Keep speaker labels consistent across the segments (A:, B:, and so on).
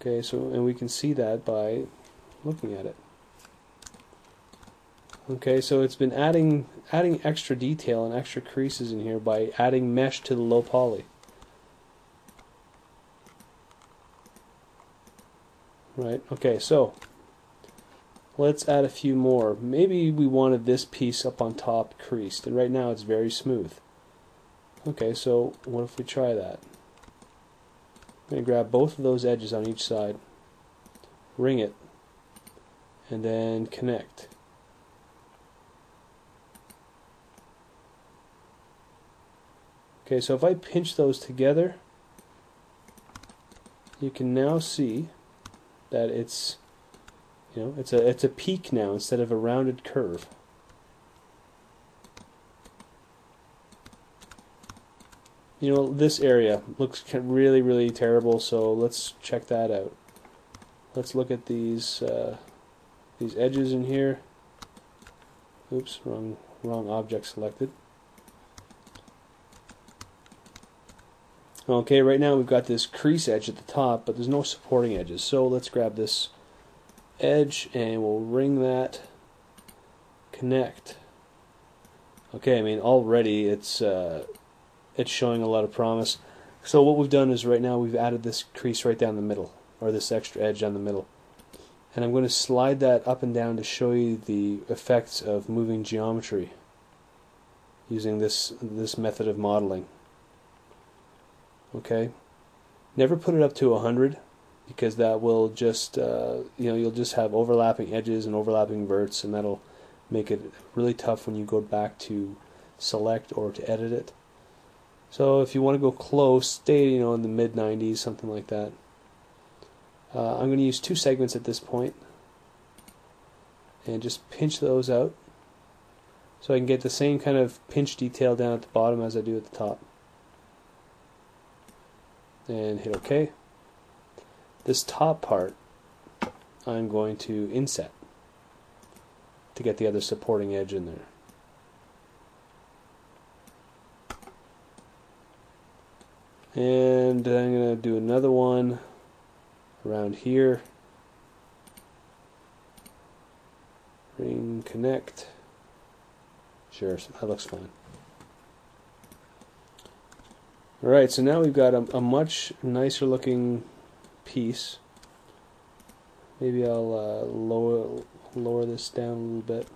A: Okay, so and we can see that by looking at it. Okay, so it's been adding extra detail and extra creases in here by adding mesh to the low poly. Right, okay, so let's add a few more. Maybe we wanted this piece up on top creased, and right now it's very smooth. Okay, so what if we try that? I'm going to grab both of those edges on each side, ring it, and then connect. Okay, so if I pinch those together, you can now see that it's, you know, it's a peak now instead of a rounded curve. You know, this area looks really terrible, so let's check that out. Let's look at these edges in here. Oops, wrong object selected. Okay, right now we've got this crease edge at the top, but there's no supporting edges. So let's grab this edge and we'll ring that, connect. Okay, I mean already it's showing a lot of promise. So what we've done is right now we've added this crease right down the middle, or this extra edge down the middle. And I'm going to slide that up and down to show you the effects of moving geometry using this method of modeling. Okay, never put it up to 100 because that will just you'll just have overlapping edges and overlapping verts, and that'll make it really tough when you go back to select or to edit it. So if you want to go close, stay in the mid 90s, something like that. I'm going to use 2 segments at this point and just pinch those out so I can get the same kind of pinch detail down at the bottom as I do at the top. And hit OK. This top part I'm going to inset to get the other supporting edge in there. And I'm going to do another one around here. Ring, connect. Sure, that looks fine. Alright, so now we've got a much nicer looking piece. Maybe I'll lower this down a little bit.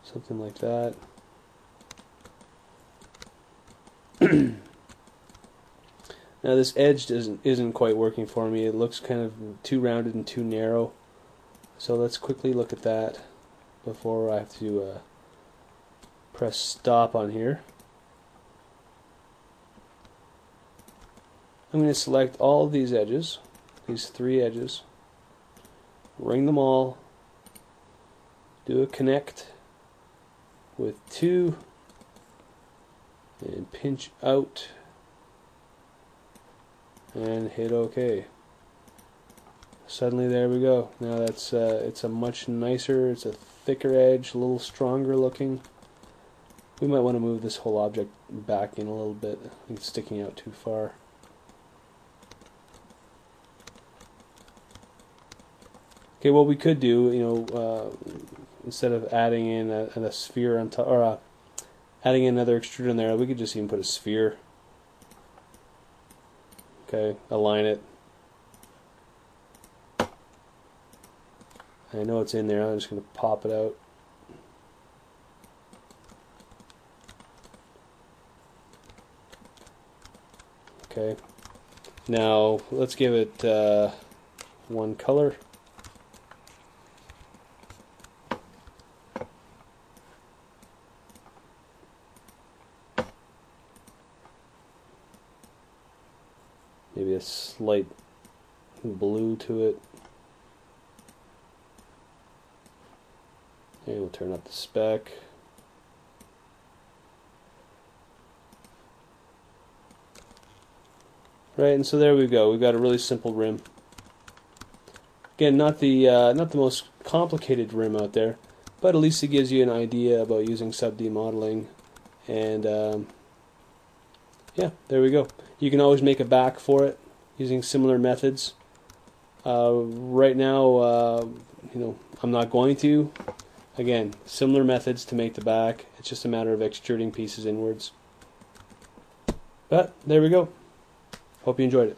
A: Something like that. Now this edge isn't quite working for me. It looks kind of too rounded and too narrow. So let's quickly look at that before I have to press stop on here. I'm going to select all of these edges, these 3 edges, ring them all, do a connect with 2, and pinch out, and hit OK. Suddenly there we go. Now that's it's a much nicer, it's a thicker edge, a little stronger looking. We might want to move this whole object back in a little bit. I think it's sticking out too far. Okay, what we could do, instead of adding in a sphere on top, or adding in another extruder in there, we could just even put a sphere. Okay, align it. I know it's in there. I'm just going to pop it out. Okay, now let's give it one color. Maybe a slight blue to it. And we'll turn up the spec. Right, and so there we go. We've got a really simple rim. Again, not the most complicated rim out there, but at least it gives you an idea about using sub-D modeling and yeah, there we go. You can always make a back for it using similar methods. Right now, I'm not going to. Again, similar methods to make the back. It's just a matter of extruding pieces inwards. But there we go. Hope you enjoyed it.